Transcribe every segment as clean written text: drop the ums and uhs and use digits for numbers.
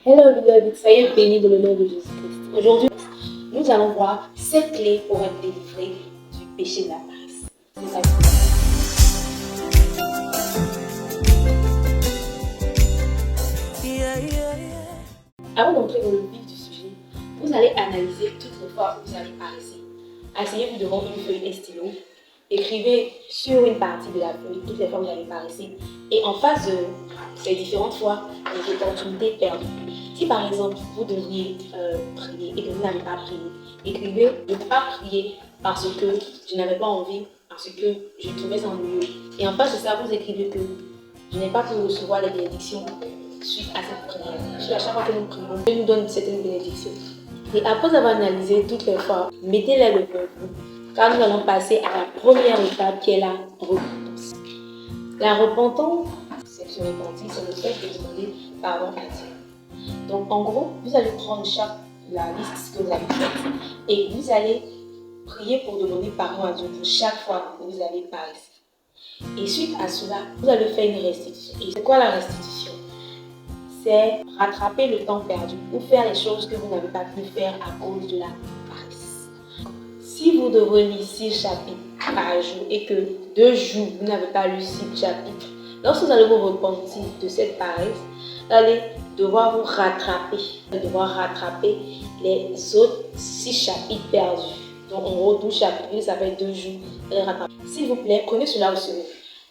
Hello beloved, soyez bénis dans le nom de Jésus-Christ. Aujourd'hui, nous allons voir 7 clés pour être délivré du péché de la paresse. C'est ça. Avant d'entrer dans le vif du sujet, vous allez analyser toutes les fois où vous allez paresser. Asseyez-vous devant une feuille et stylo. Écrivez sur une partie de la feuille toutes les fois où vous allez paresser. Et en face de ces différentes fois, les opportunités perdues. Si par exemple, vous devriez prier et que vous n'avez pas prié, écrivez « Je ne peux pas prier parce que je n'avais pas envie, parce que je trouvais ennuyeux ». Et en face de ça, vous écrivez que je n'ai pas pu recevoir les bénédictions suite à cette prière. À chaque fois que nous prions, Dieu nous donne certaines bénédictions. Et après avoir analysé toutes les fois, mettez-les devant vous, car nous allons passer à la première étape qui est la repentance. La repentance, c'est se repentir, c'est le fait de demander pardon à Dieu. Donc en gros, vous allez prendre la liste que vous avez faite et vous allez prier pour demander pardon à Dieu pour chaque fois que vous allez paresser. Et suite à cela, vous allez faire une restitution. Et c'est quoi la restitution? C'est rattraper le temps perdu ou faire les choses que vous n'avez pas pu faire à cause de la paresse. Si vous devrez lire 6 chapitres par jour et que 2 jours vous n'avez pas lu 6 chapitres, lorsque vous allez vous repentir de cette paresse, vous allez devoir vous rattraper. Vous allez devoir rattraper les autres 6 chapitres perdus. Donc en gros 12 chapitres, ça fait 2 jours. S'il vous plaît, prenez cela au sérieux.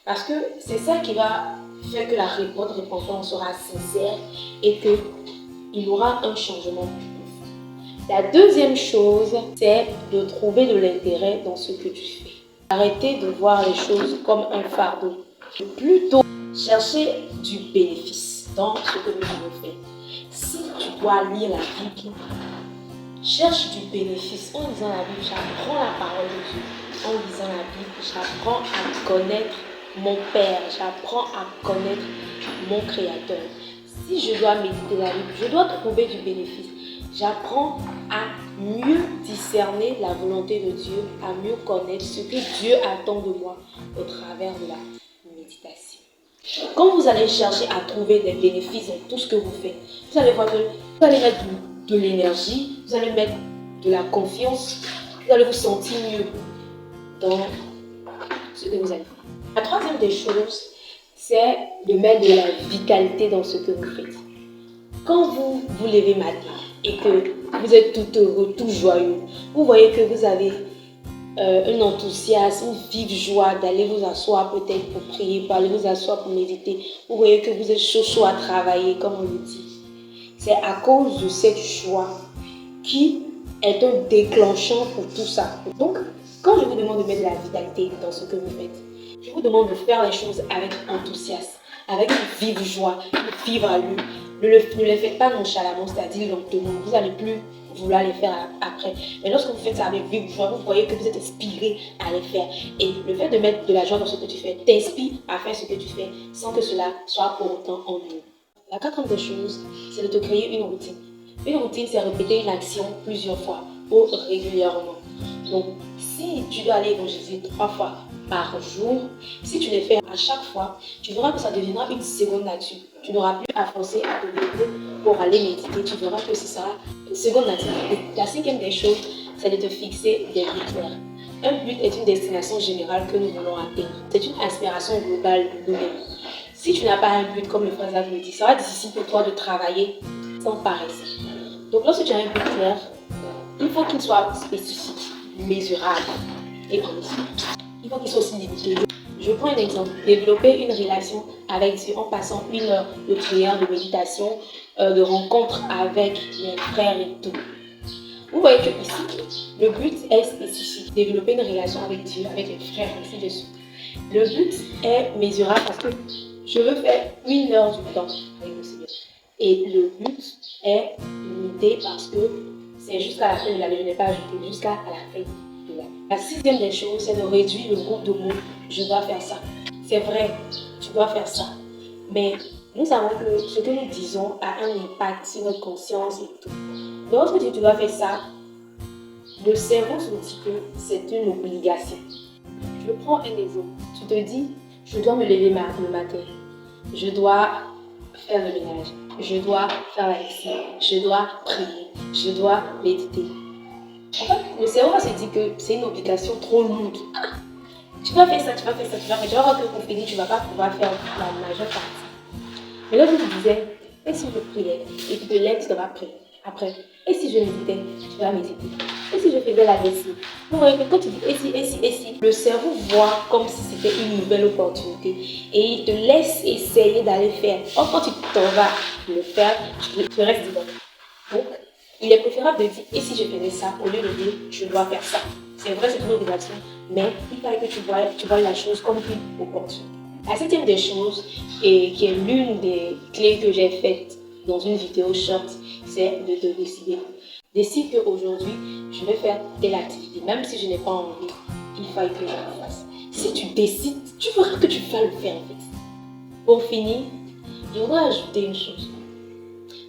Parce que c'est ça qui va faire que votre repentance sera sincère et qu'il y aura un changement. La deuxième chose, c'est de trouver de l'intérêt dans ce que tu fais. Arrêtez de voir les choses comme un fardeau. Plutôt, chercher du bénéfice dans ce que nous avons fait. Si tu dois lire la Bible, cherche du bénéfice. En lisant la Bible, j'apprends la parole de Dieu. En lisant la Bible, j'apprends à connaître mon Père, j'apprends à connaître mon Créateur. Si je dois méditer la Bible, je dois trouver du bénéfice. J'apprends à mieux discerner la volonté de Dieu, à mieux connaître ce que Dieu attend de moi au travers de la méditation. Quand vous allez chercher à trouver des bénéfices dans tout ce que vous faites, vous allez voir que vous allez mettre de l'énergie, vous allez mettre de la confiance, vous allez vous sentir mieux dans ce que vous allez faire. La troisième des choses, c'est de mettre de la vitalité dans ce que vous faites. Quand vous vous levez matin et que vous êtes tout heureux, tout joyeux, vous voyez que vous avez un enthousiasme, une vive joie d'aller vous asseoir peut-être pour prier, pour aller vous asseoir pour méditer. Vous voyez que vous êtes chaud à travailler, comme on le dit. C'est à cause de cette joie qui est un déclenchant pour tout ça. Donc, quand je vous demande de mettre de la vitalité dans ce que vous faites, je vous demande de faire les choses avec enthousiasme, avec une vive joie, une vive allure. Ne les faites pas nonchalamment, c'est-à-dire lentement. Vous n'allez plus vouloir les faire après. Mais lorsque vous faites ça avec vive joie, vous voyez que vous êtes inspiré à les faire. Et le fait de mettre de la joie dans ce que tu fais t'inspire à faire ce que tu fais sans que cela soit pour autant ennuyeux. La quatrième des choses, c'est de te créer une routine. Une routine, c'est répéter une action plusieurs fois ou régulièrement. Donc, si tu dois aller évangéliser 3 fois par jour, si tu les fais à chaque fois, tu verras que ça deviendra une seconde nature. Tu n'auras plus à forcer à te lever pour aller méditer. Tu verras que ce sera une seconde nature. Et la cinquième des choses, c'est de te fixer des buts clairs. Un but est une destination générale que nous voulons atteindre. C'est une inspiration globale de nous-mêmes. Si tu n'as pas un but, comme le frère Zach le dit, ça va être difficile pour toi de travailler sans paresse. Donc lorsque tu as un but clair, il faut qu'il soit spécifique, mesurable et précis. Il faut qu'il soit aussi limité. Je prends un exemple. Développer une relation avec Dieu en passant 1 heure de prière, de méditation, de rencontre avec les frères et tout. Vous voyez que ici, le but est spécifique. Développer une relation avec Dieu, avec les frères, ainsi de suite. Le but est mesurable parce que je veux faire 1 heure du temps avec le Seigneur. Et le but est limité parce que c'est jusqu'à la fin de l'année. Je n'ai pas ajouté jusqu'à la fin de l'année. La sixième des choses, c'est de réduire le groupe de mots. Je dois faire ça. C'est vrai, tu dois faire ça. Mais nous savons que ce que nous disons a un impact sur notre conscience et tout. Lorsque tu dois faire ça, le cerveau se dit que c'est une obligation. Je prends un exemple. Tu te dis, je dois me lever le matin. Je dois faire le ménage. je dois faire la lessive, je dois prier, je dois méditer. En fait, le cerveau va se dire que c'est une obligation trop lourde. Tu vas faire ça, tu vas faire ça, tu vas faire. Tu vas voir que pour finir, tu ne vas pas pouvoir faire la majeure partie. Mais là, je te disais, et si je priais, et tu te lèves, tu vas prier. Après, et si je méditais, tu vas méditer. Et si je faisais la lessive. Vous voyez que quand tu dis et si, le cerveau voit comme si c'était une nouvelle opportunité et il te laisse essayer d'aller faire. Or, quand tu t'en vas le faire, tu restes dedans. Donc, il est préférable de dire, et si je faisais ça, au lieu de dire, je dois faire ça. C'est vrai, c'est une obligation, mais il paraît que tu vois la chose comme une opportunité. La septième des choses, et qui est l'une des clés que j'ai faites dans une vidéo short, c'est de te décider. Décide qu'aujourd'hui, je vais faire telle activité, même si je n'ai pas envie, il faille que je le fasse. Si tu décides, tu verras que tu vas le faire en fait. Pour finir, je voudrais ajouter une chose.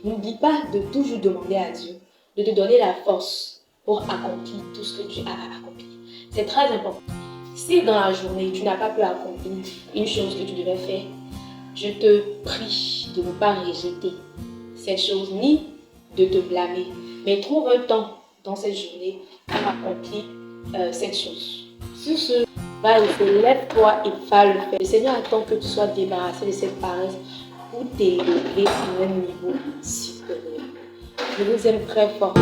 N'oublie pas de toujours demander à Dieu de te donner la force pour accomplir tout ce que tu as à accomplir. C'est très important. Si dans la journée, tu n'as pas pu accomplir une chose que tu devais faire, je te prie de ne pas rejeter cette chose ni de te blâmer, mais trouve un temps dans cette journée pour accomplir cette chose. Sur ce, vas-y, lève-toi et va le faire. Le Seigneur attend que tu sois débarrassé de cette paresse pour t'élever sur un niveau supérieur. Je vous aime très fort.